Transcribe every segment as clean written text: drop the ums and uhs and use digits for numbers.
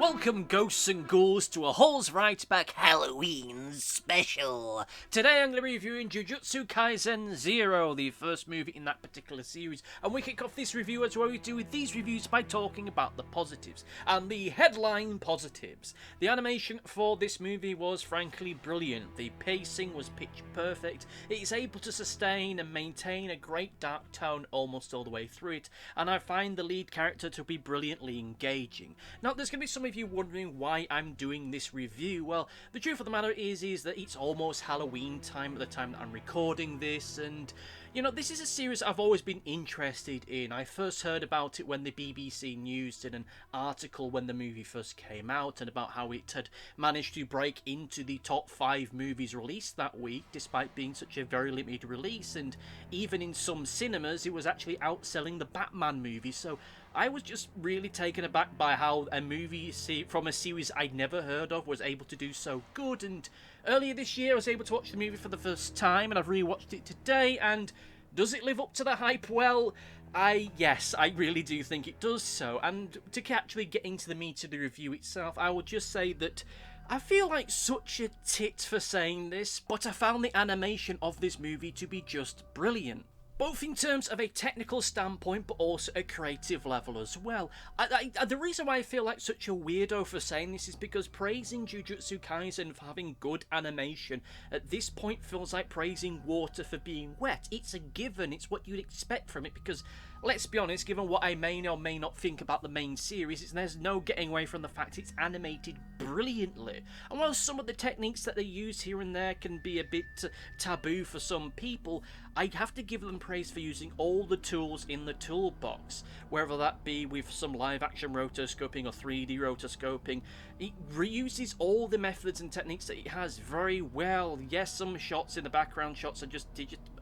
Welcome, ghosts and ghouls, to a Halls Right Back Halloween special. Today I'm going to be reviewing Jujutsu Kaisen 0, the first movie in that particular series. And we kick off this review as well we do with these reviews by talking about the positives. And the headline positives. The animation for this movie was frankly brilliant. The pacing was pitch perfect. It is able to sustain and maintain a great dark tone almost all the way through it. And I find the lead character to be brilliantly engaging. Now, there's going to be some of you wondering why I'm doing this review. Well, the truth of the matter is that it's almost Halloween time at the time that I'm recording this, and you know, this is a series I've always been interested in. I first heard about it when the BBC News did an article when the movie first came out, and about how it had managed to break into the top 5 movies released that week, despite being such a very limited release, and even in some cinemas it was actually outselling the Batman movie. So I was just really taken aback by how a movie from a series I'd never heard of was able to do so good. And earlier this year I was able to watch the movie for the first time, and I've rewatched it today, and does it live up to the hype? Well, yes, I really do think it does so. And to actually get into the meat of the review itself, I will just say that I feel like such a tit for saying this, but I found the animation of this movie to be just brilliant. Both in terms of a technical standpoint, but also a creative level as well. The reason why I feel like such a weirdo for saying this is because praising Jujutsu Kaisen for having good animation at this point feels like praising water for being wet. It's a given, it's what you'd expect from it, because let's be honest, given what I may or may not think about the main series, there's no getting away from the fact it's animated brilliantly. And while some of the techniques that they use here and there can be a bit taboo for some people, I have to give them praise for using all the tools in the toolbox, whether that be with some live action rotoscoping or 3D rotoscoping. It reuses all the methods and techniques that it has very well. Yes, some shots in the background shots are just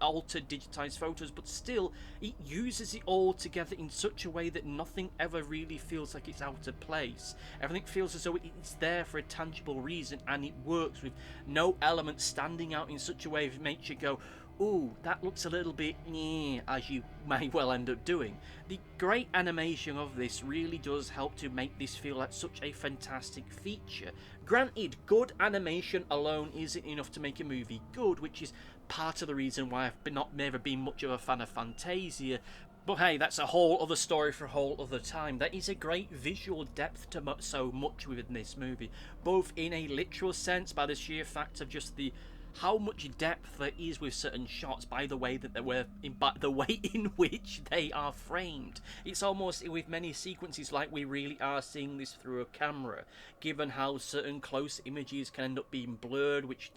altered digitized photos, but still it uses it all together in such a way that nothing ever really feels like it's out of place. Everything feels as though it's there for a tangible reason, and it works with no element standing out in such a way that makes you go, ooh, that looks a little bit as you may well end up doing. The great animation of this really does help to make this feel like such a fantastic feature. Granted, good animation alone isn't enough to make a movie good, which is part of the reason why I've never been much of a fan of Fantasia. But hey, that's a whole other story for a whole other time. There is a great visual depth to so much within this movie, both in a literal sense by the sheer fact of just how much depth there is with certain shots by the way that the way in which they are framed. It's almost with many sequences like we really are seeing this through a camera, given how certain close images can end up being blurred, which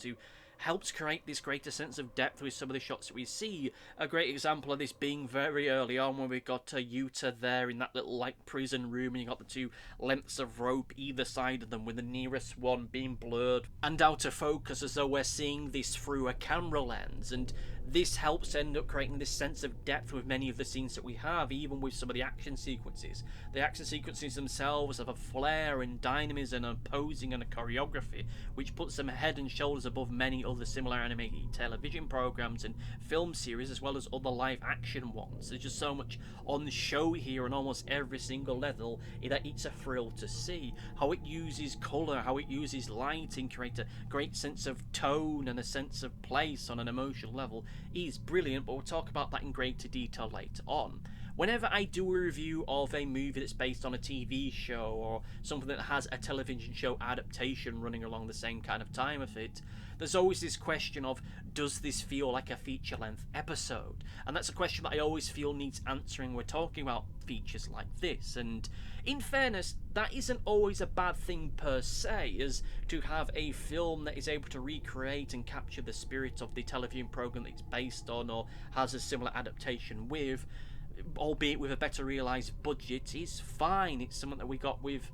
helps create this greater sense of depth with some of the shots that we see. A great example of this being very early on when we got Yuta there in that little prison room, and you got the two lengths of rope either side of them, with the nearest one being blurred and out of focus as though we're seeing this through a camera lens. And this helps end up creating this sense of depth with many of the scenes that we have, even with some of the action sequences. The action sequences themselves have a flair and dynamism and posing and a choreography which puts them head and shoulders above many other similar animated television programs and film series, as well as other live action ones. There's just so much on show here on almost every single level that it's a thrill to see. How it uses colour, how it uses lighting, create a great sense of tone and a sense of place on an emotional level is brilliant, but we'll talk about that in greater detail later on. Whenever I do a review of a movie that's based on a TV show or something that has a television show adaptation running along the same kind of time of it, there's always this question of, does this feel like a feature-length episode? And that's a question that I always feel needs answering when we're talking about features like this. And in fairness, that isn't always a bad thing per se, as to have a film that is able to recreate and capture the spirit of the television program that it's based on or has a similar adaptation with, albeit with a better realised budget, is fine. It's something that we got with,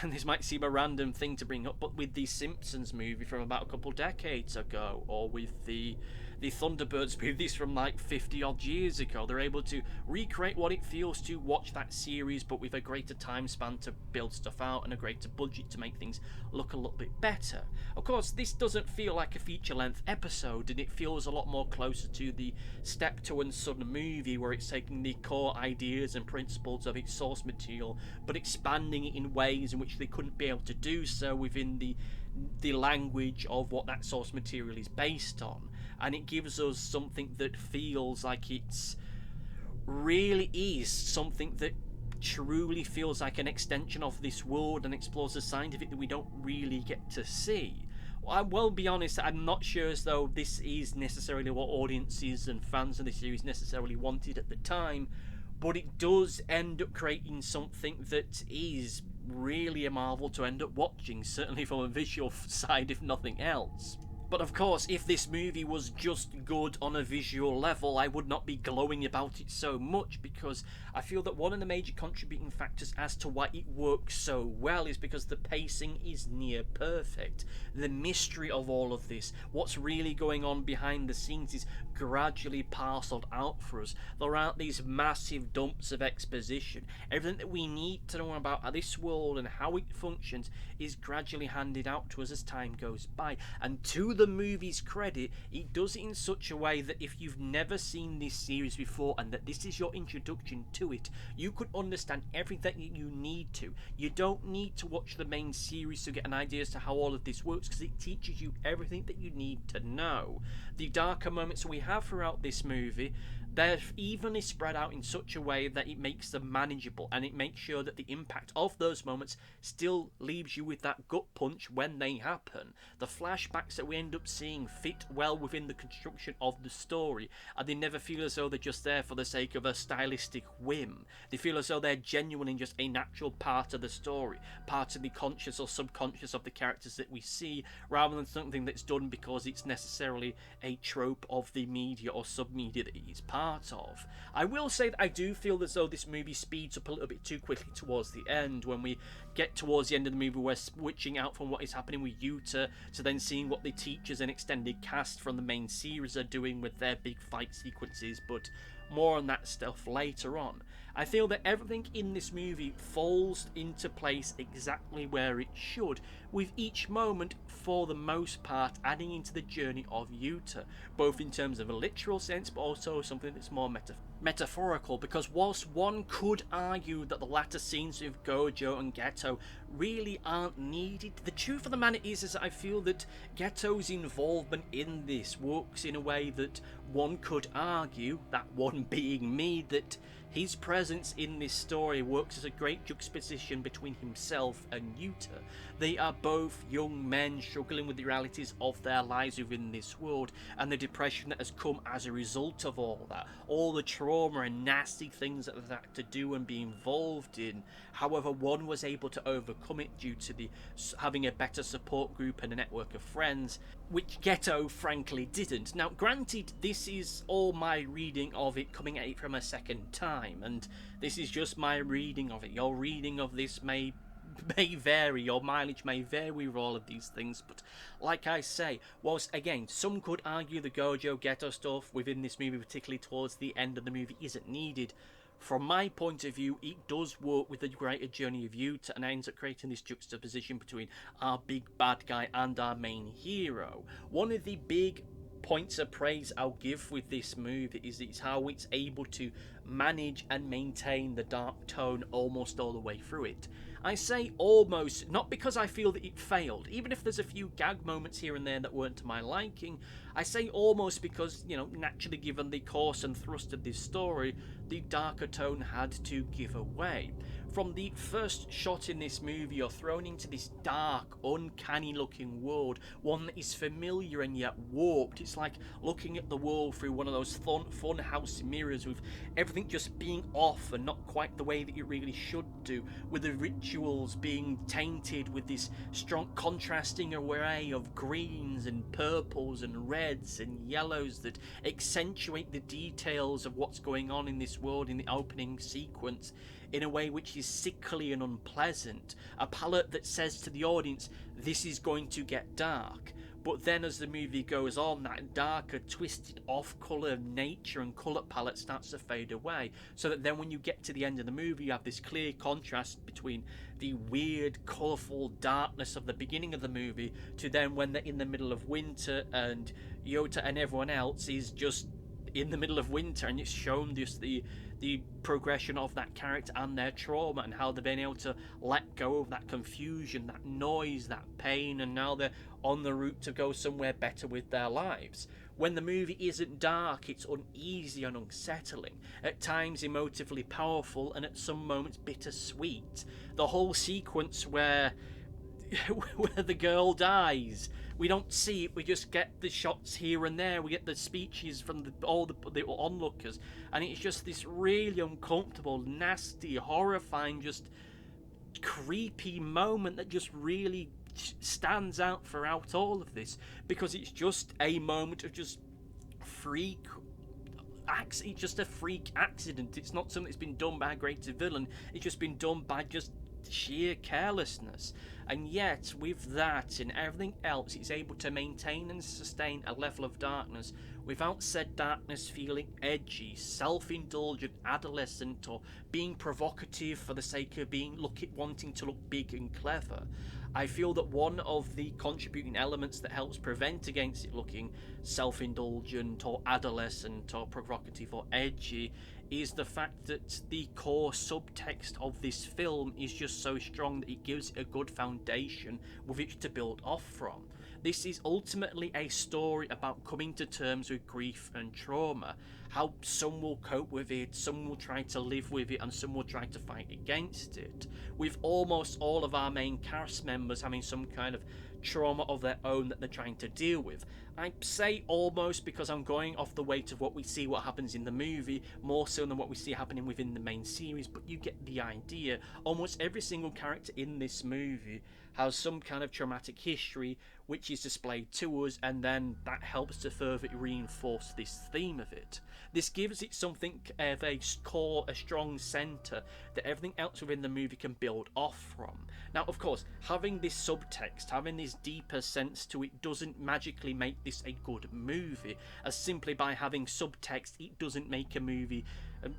and this might seem a random thing to bring up, but with the Simpsons movie from about a couple decades ago, or with the the Thunderbirds movies from like 50 odd years ago. They're able to recreate what it feels to watch that series, but with a greater time span to build stuff out and a greater budget to make things look a little bit better. Of course, this doesn't feel like a feature-length episode, and it feels a lot more closer to the Steptoe and Son movie, where it's taking the core ideas and principles of its source material, but expanding it in ways in which they couldn't be able to do so within the language of what that source material is based on. And it gives us something that feels like it's really is something that truly feels like an extension of this world and explores a side of it that we don't really get to see. I will be honest, I'm not sure as though this is necessarily what audiences and fans of the series necessarily wanted at the time, but it does end up creating something that is really a marvel to end up watching, certainly from a visual side if nothing else. But of course, if this movie was just good on a visual level, I would not be glowing about it so much, because I feel that one of the major contributing factors as to why it works so well is because the pacing is near perfect. The mystery of all of this, what's really going on behind the scenes, is gradually parcelled out for us. There aren't these massive dumps of exposition. Everything that we need to know about this world and how it functions is gradually handed out to us as time goes by. And to the movie's credit, it does it in such a way that if you've never seen this series before and that this is your introduction to it, you could understand everything that you need to. You don't need to watch the main series to get an idea as to how all of this works, because it teaches you everything that you need to know. The darker moments we have throughout this movie, they're evenly spread out in such a way that it makes them manageable, and it makes sure that the impact of those moments still leaves you with that gut punch when they happen. The flashbacks that we end up seeing fit well within the construction of the story, and they never feel as though they're just there for the sake of a stylistic whim. They feel as though they're genuinely just a natural part of the story, part of the conscious or subconscious of the characters that we see, rather than something that's done because it's necessarily a trope of the media or sub-media that it is part of. I will say that I do feel as though this movie speeds up a little bit too quickly towards the end. When we get towards the end of the movie, we're switching out from what is happening with Yuta to then seeing what the teachers and extended cast from the main series are doing with their big fight sequences, but more on that stuff later on. I feel that everything in this movie falls into place exactly where it should, with each moment, for the most part, adding into the journey of Yuta, both in terms of a literal sense, but also something that's more metaphorical, because whilst one could argue that the latter scenes with Gojo and Geto really aren't needed, the truth of the matter is that I feel that Geto's involvement in this works in a way that one could argue, that one being me, that his presence in this story works as a great juxtaposition between himself and Yuta. They are both young men struggling with the realities of their lives within this world, and the depression that has come as a result of all that, all the trauma and nasty things that they've had to do and be involved in. However, one was able to overcome it due to having a better support group and a network of friends, which Geto frankly didn't. Now granted, this is all my reading of it coming at it from a second time, and this is just my reading of it. Your reading of this may vary, your mileage may vary with all of these things, but like I say, whilst again some could argue the Gojo Geto stuff within this movie, particularly towards the end of the movie, isn't needed, from my point of view it does work with the greater journey of Yuta, and ends up creating this juxtaposition between our big bad guy and our main hero. One of the big points of praise I'll give with this movie is how it's able to manage and maintain the dark tone almost all the way through it. I say almost, not because I feel that it failed, even if there's a few gag moments here and there that weren't to my liking. I say almost because, naturally given the course and thrust of this story, the darker tone had to give away. From the first shot in this movie, you're thrown into this dark, uncanny looking world, one that is familiar and yet warped. It's like looking at the world through one of those fun house mirrors, with everything just being off and not quite the way that it really should do, with the rituals being tainted with this strong contrasting array of greens and purples and reds and yellows that accentuate the details of what's going on in this world in the opening sequence in a way which is sickly and unpleasant. A palette that says to the audience, this is going to get dark. But then as the movie goes on, that darker, twisted off-colour nature and colour palette starts to fade away. So that then when you get to the end of the movie, you have this clear contrast between the weird, colourful darkness of the beginning of the movie to then when they're in the middle of winter and Yota and everyone else is just in the middle of winter, and it's shown just the progression of that character and their trauma and how they've been able to let go of that confusion, that noise, that pain, and now they're on the route to go somewhere better with their lives. When the movie isn't dark, it's uneasy and unsettling, at times emotively powerful, and at some moments bittersweet. The whole sequence where the girl dies, we don't see it, we just get the shots here and there, we get the speeches from all the onlookers, and it's just this really uncomfortable, nasty, horrifying, just creepy moment that just really stands out throughout all of this, because it's just a moment of just it's just a freak accident. It's not something that's been done by a greater villain, it's just been done by just sheer carelessness. And yet with that and everything else, it's able to maintain and sustain a level of darkness without said darkness feeling edgy, self-indulgent, adolescent, or being provocative for the sake of wanting to look big and clever. I feel that one of the contributing elements that helps prevent against it looking self-indulgent or adolescent or provocative or edgy is the fact that the core subtext of this film is just so strong that it gives it a good foundation with which to build off from. This is ultimately a story about coming to terms with grief and trauma, how some will cope with it, some will try to live with it, and some will try to fight against it, with almost all of our main cast members having some kind of trauma of their own that they're trying to deal with. I say almost because I'm going off the weight of what we see what happens in the movie, more so than what we see happening within the main series, but you get the idea. Almost every single character in this movie has some kind of traumatic history which is displayed to us, and then that helps to further reinforce this theme of it. This gives it something of a core, a strong centre that everything else within the movie can build off from. Now, of course, having this subtext, having this deeper sense to it doesn't magically make this a good movie, as simply by having subtext it doesn't make a movie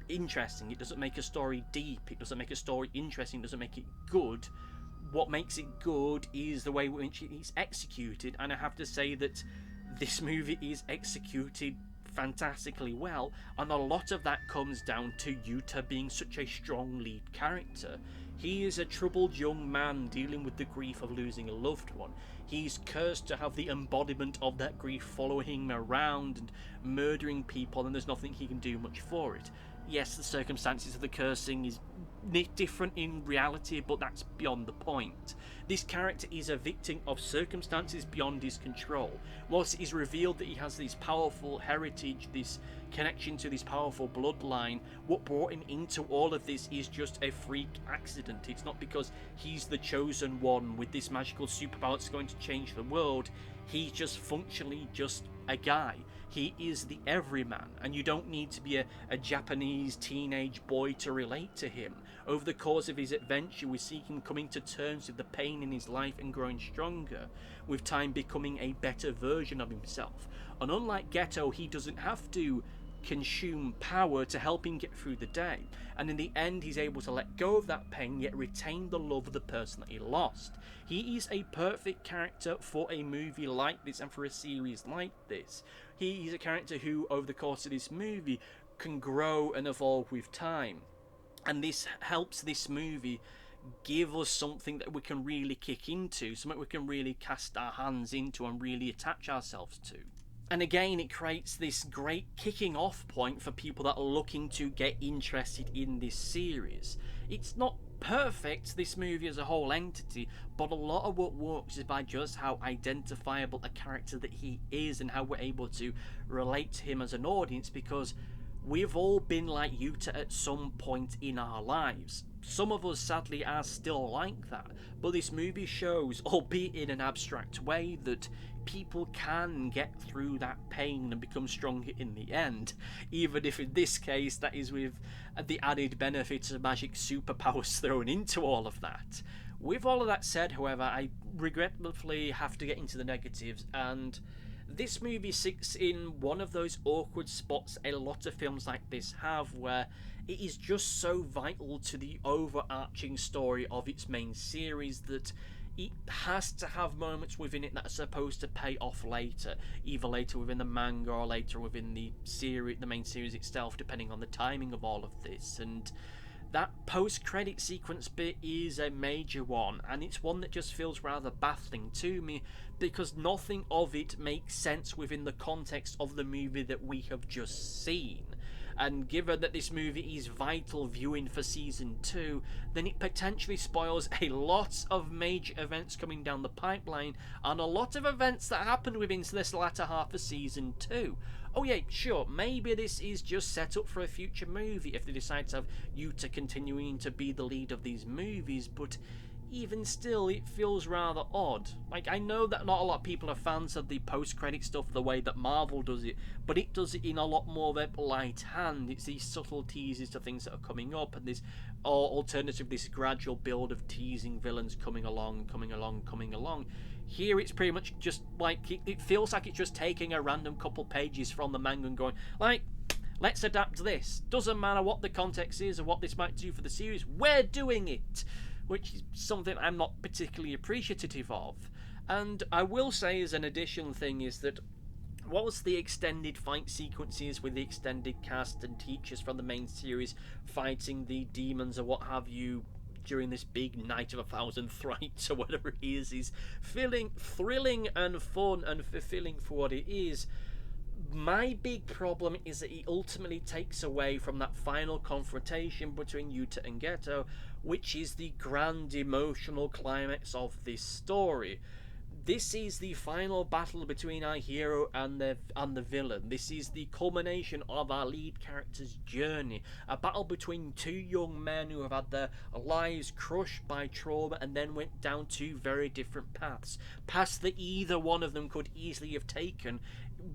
interesting, it doesn't make a story deep, it doesn't make a story interesting, it doesn't make it good. What makes it good is the way in which it's executed, and I have to say that this movie is executed fantastically well, and a lot of that comes down to Yuta being such a strong lead character. He is a troubled young man dealing with the grief of losing a loved one. He's cursed to have the embodiment of that grief following him around and murdering people, and there's nothing he can do much for it. Yes, the circumstances of the cursing is different in reality, but that's beyond the point. This character is a victim of circumstances beyond his control. Whilst it is revealed that he has this powerful heritage, this connection to this powerful bloodline, what brought him into all of this is just a freak accident. It's not because he's the chosen one with this magical superpower that's going to change the world. He's just functionally just a guy. He is the everyman, and you don't need to be a Japanese teenage boy to relate to him. Over the course of his adventure, we see him coming to terms with the pain in his life and growing stronger, with time becoming a better version of himself. And unlike Geto, he doesn't have to consume power to help him get through the day, and in the end he's able to let go of that pain yet retain the love of the person that he lost. He is a perfect character for a movie like this and for a series like this. He is a character who over the course of this movie can grow and evolve with time, and this helps this movie give us something that we can really kick into, something we can really cast our hands into and really attach ourselves to. And again, it creates this great kicking off point for people that are looking to get interested in this series. It's not perfect, this movie as a whole entity, but a lot of what works is by just how identifiable a character that he is and how we're able to relate to him as an audience, because we've all been like Yuta at some point in our lives. Some of us sadly are still like that, but this movie shows, albeit in an abstract way, that people can get through that pain and become stronger in the end, even if in this case that is with the added benefits of magic superpowers thrown into all of that. With all of that said, however, I regretfully have to get into the negatives, and this movie sits in one of those awkward spots a lot of films like this have, where it is just so vital to the overarching story of its main series that it has to have moments within it that are supposed to pay off later, either later within the manga or later within the series, the main series itself, depending on the timing of all of this. And that post-credit sequence bit is a major one, and it's one that just feels rather baffling to me because nothing of it makes sense within the context of the movie that we have just seen. And given that this movie is vital viewing for season 2, then it potentially spoils a lot of major events coming down the pipeline and a lot of events that happened within this latter half of season 2. Oh yeah, sure, maybe this is just set up for a future movie if they decide to have Yuta continuing to be the lead of these movies, but even still, it feels rather odd. Like, I know that not a lot of people are fans of the post-credit stuff the way that Marvel does it, but it does it in a lot more of a light hand. It's these subtle teases to things that are coming up, and this, or alternative, this gradual build of teasing villains coming along. Here it's pretty much just like, it feels like it's just taking a random couple pages from the manga and going, like, let's adapt this. Doesn't matter what the context is or what this might do for the series, we're doing it. Which is something I'm not particularly appreciative of. And I will say as an additional thing is that whilst the extended fight sequences with the extended cast and teachers from the main series fighting the demons or what have you during this big night of 1,000 thrites or whatever it is feeling thrilling and fun and fulfilling for what it is, my big problem is that it ultimately takes away from that final confrontation between Yuta and Geto, which is the grand emotional climax of this story. This is the final battle between our hero and the villain. This is the culmination of our lead character's journey. A battle between two young men who have had their lives crushed by trauma and then went down two very different paths. Paths that either one of them could easily have taken,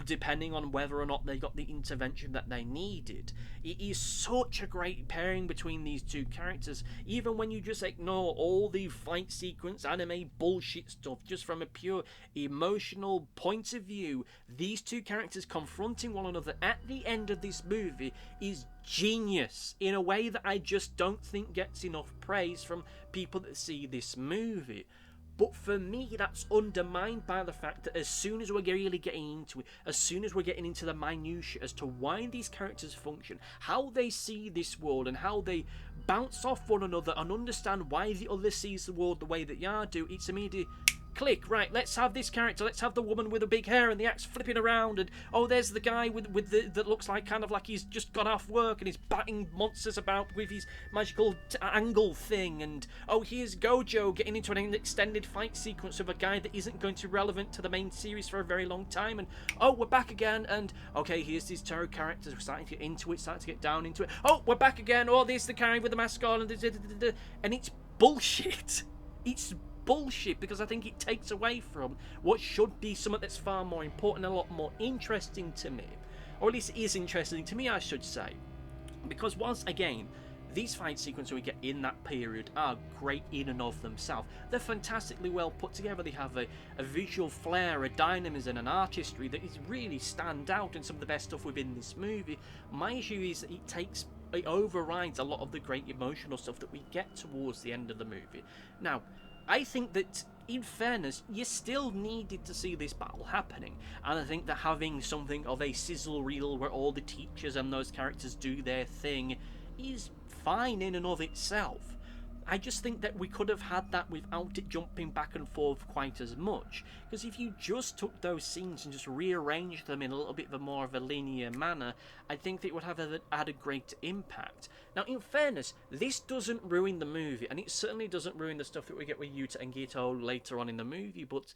depending on whether or not they got the intervention that they needed. It is such a great pairing between these two characters, even when you just ignore all the fight sequence anime bullshit stuff. Just from a pure emotional point of view, these two characters confronting one another at the end of this movie is genius in a way that I just don't think gets enough praise from people that see this movie. But for me, that's undermined by the fact that as soon as we're really getting into it, as soon as we're getting into the minutiae as to why these characters function, how they see this world, and how they bounce off one another and understand why the other sees the world the way that you do, it's immediately click, right, let's have this character, let's have the woman with the big hair and the axe flipping around, and oh, there's the guy with the that looks like kind of like he's just got off work and he's batting monsters about with his magical angle thing, and oh, here's Gojo getting into an extended fight sequence with a guy that isn't going to be relevant to the main series for a very long time, and oh, we're back again, and okay, here's these tarot characters, we're starting to get into it, starting to get down into it, oh, we're back again, oh, there's the guy with the mask on, and it's bullshit. It's bullshit, because I think it takes away from what should be something that's far more important and a lot more interesting to me, or at least is interesting to me, I should say. Because once again, these fight sequences we get in that period are great in and of themselves. They're fantastically well put together. They have a visual flair, a dynamism, an artistry that is really stand out in some of the best stuff within this movie. My issue is that it overrides a lot of the great emotional stuff that we get towards the end of the movie. Now, I think that, in fairness, you still needed to see this battle happening, and I think that having something of a sizzle reel where all the teachers and those characters do their thing is fine in and of itself. I just think that we could have had that without it jumping back and forth quite as much, because if you just took those scenes and just rearranged them in a little bit of a more of a linear manner, I think that it would have had a great impact. Now, in fairness, this doesn't ruin the movie, and it certainly doesn't ruin the stuff that we get with Yuta and Geto later on in the movie, but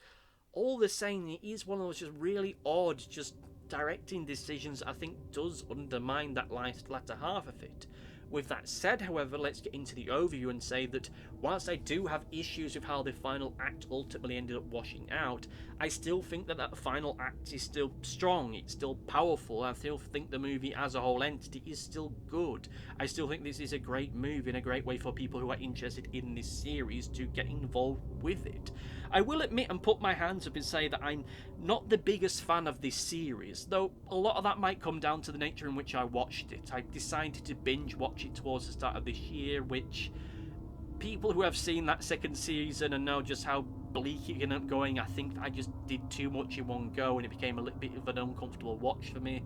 all the same, it is one of those just really odd, just directing decisions I think does undermine that latter half of it. With that said, however, let's get into the overview and say that whilst I do have issues with how the final act ultimately ended up washing out, I still think that that final act is still strong, it's still powerful. I still think the movie as a whole entity is still good. I still think this is a great movie and a great way for people who are interested in this series to get involved with it. I will admit and put my hands up and say that I'm not the biggest fan of this series, though a lot of that might come down to the nature in which I watched it. I decided to binge watch it towards the start of this year, which people who have seen that second season and know just how bleak it ended up going, I think I just did too much in one go and it became a little bit of an uncomfortable watch for me.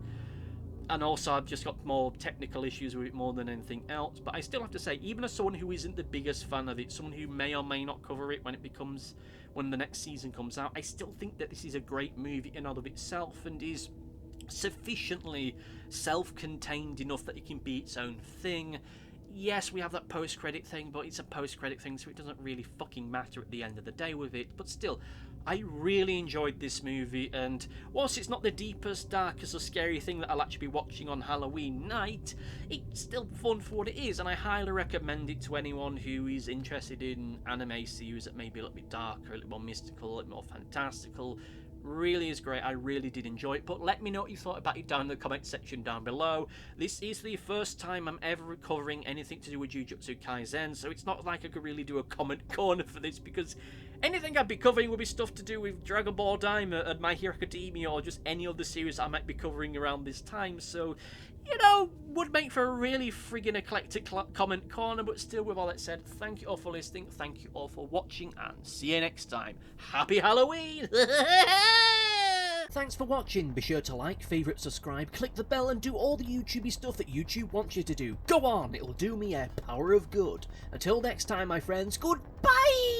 And also I've just got more technical issues with it more than anything else, but I still have to say, even as someone who isn't the biggest fan of it, someone who may or may not cover it when the next season comes out, I still think that this is a great movie in and of itself and is sufficiently self-contained enough that it can be its own thing. Yes, we have that post-credit thing, but it's a post-credit thing, so it doesn't really fucking matter at the end of the day with it. But still, I really enjoyed this movie, and whilst it's not the deepest, darkest, or scary thing that I'll actually be watching on Halloween night, it's still fun for what it is, and I highly recommend it to anyone who is interested in anime series that may be a little bit darker, a little more mystical, a little more fantastical. Really is great. I really did enjoy it, but let me know what you thought about it down in the comment section down below. This is the first time I'm ever covering anything to do with Jujutsu Kaisen, so it's not like I could really do a comment corner for this, because anything I'd be covering would be stuff to do with Dragon Ball Daima and My Hero Academia, or just any other series I might be covering around this time, so, you know, would make for a really friggin' eclectic comment corner. But still, with all that said, thank you all for listening, thank you all for watching, and see you next time. Happy Halloween! Thanks for watching. Be sure to like, favourite, subscribe, click the bell and do all the YouTubey stuff that YouTube wants you to do. Go on, it'll do me a power of good. Until next time, my friends, goodbye!